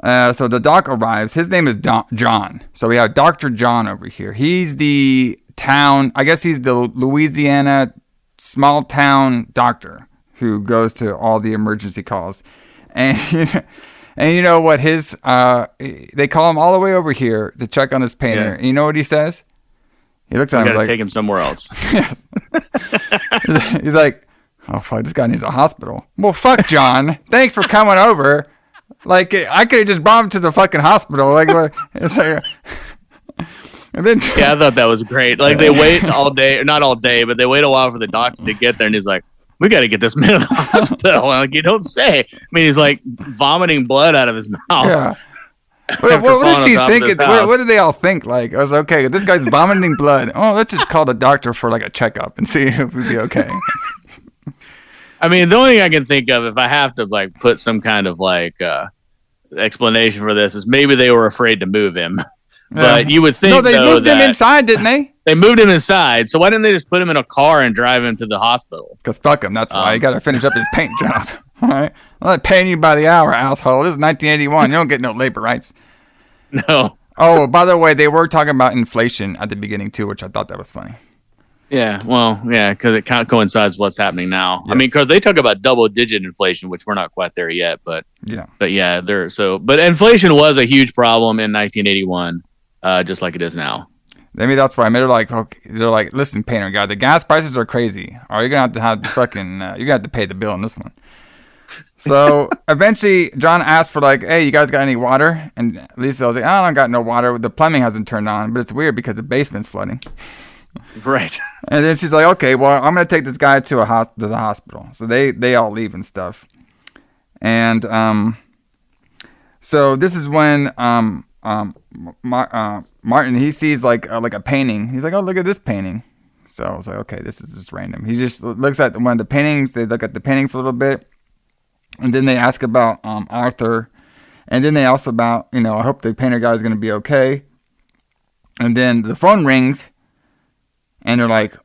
So the doc arrives. His name is John. So we have Dr. John over here. He's the town, I guess he's the Louisiana small town doctor who goes to all the emergency calls. And and you know what his, they call him all the way over here to check on his painter. Yeah. And you know what he says? He looks at him like, take him somewhere else. Yes. He's like, oh, fuck, this guy needs a hospital. Well, fuck, John. Thanks for coming over. Like, I could have just brought him to the fucking hospital. Like, it's like, and then yeah, I thought that was great. Like, they wait all day, not all day, but they wait a while for the doctor to get there, and he's like, we got to get this man to the hospital. Like, you don't say. I mean, he's like vomiting blood out of his mouth. Yeah. What did she think? What did they all think? Like, I was okay. This guy's vomiting blood. Oh, let's just call the doctor for like a checkup and see if we'd be okay. I mean, the only thing I can think of, if I have to like put some kind of like explanation for this, is maybe they were afraid to move him. But you would think no, they moved him inside, didn't they? They moved him inside. So why didn't they just put him in a car and drive him to the hospital? Because fuck him. That's why. You got to finish up his paint job. All right. I'm not paying you by the hour, asshole. This is 1981. You don't get no labor rights. No. Oh, by the way, they were talking about inflation at the beginning too, which I thought that was funny. Yeah, well, yeah, because it kind of coincides with what's happening now. Yes. I mean, because they talk about double-digit inflation, which we're not quite there yet, but yeah, but inflation was a huge problem in 1981, just like it is now. Maybe that's why. Maybe they're like, listen, painter guy, the gas prices are crazy. Or you're gonna have to fucking, you're gonna have to pay the bill on this one. So eventually, John asked for like, hey, you guys got any water? And Lisa was like, I don't got no water. The plumbing hasn't turned on, but it's weird because the basement's flooding. Right. And then she's like, okay, well, I'm gonna take this guy to the hospital. So they all leave and stuff. And so this is when Martin, he sees like a painting. He's like, oh, look at this painting. So I was like, okay, this is just random. He just looks at one of the paintings. They look at the painting for a little bit. And then they ask about Arthur. And then they also about, I hope the painter guy is going to be okay. And then the phone rings. And they're like,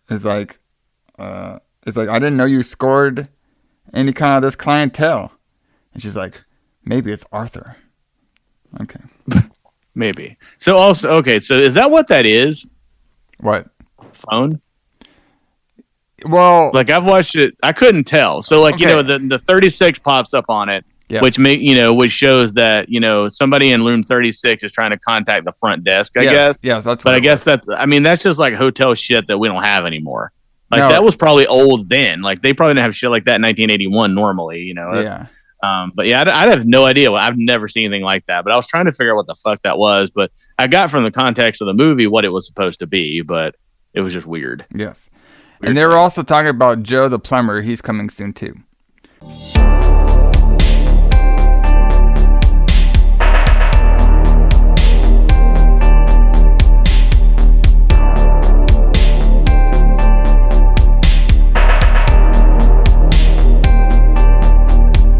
it's like, I didn't know you scored any kind of this clientele. And she's like, maybe it's Arthur. Okay. Maybe. So also, okay, so is that what that is? What? Phone? Well, like I've watched it, I couldn't tell. So like, okay. The 36 pops up on it, yes. which shows that, somebody in room 36 is trying to contact the front desk, I guess. Yes, that's what But I guess that's just like hotel shit that we don't have anymore. Like that was probably old then. Like they probably didn't have shit like that in 1981 normally, Yeah. But yeah, I have no idea. I've never seen anything like that. But I was trying to figure out what the fuck that was. But I got from the context of the movie what it was supposed to be. But it was just weird. Yes. And they were also talking about Joe the plumber. He's coming soon too.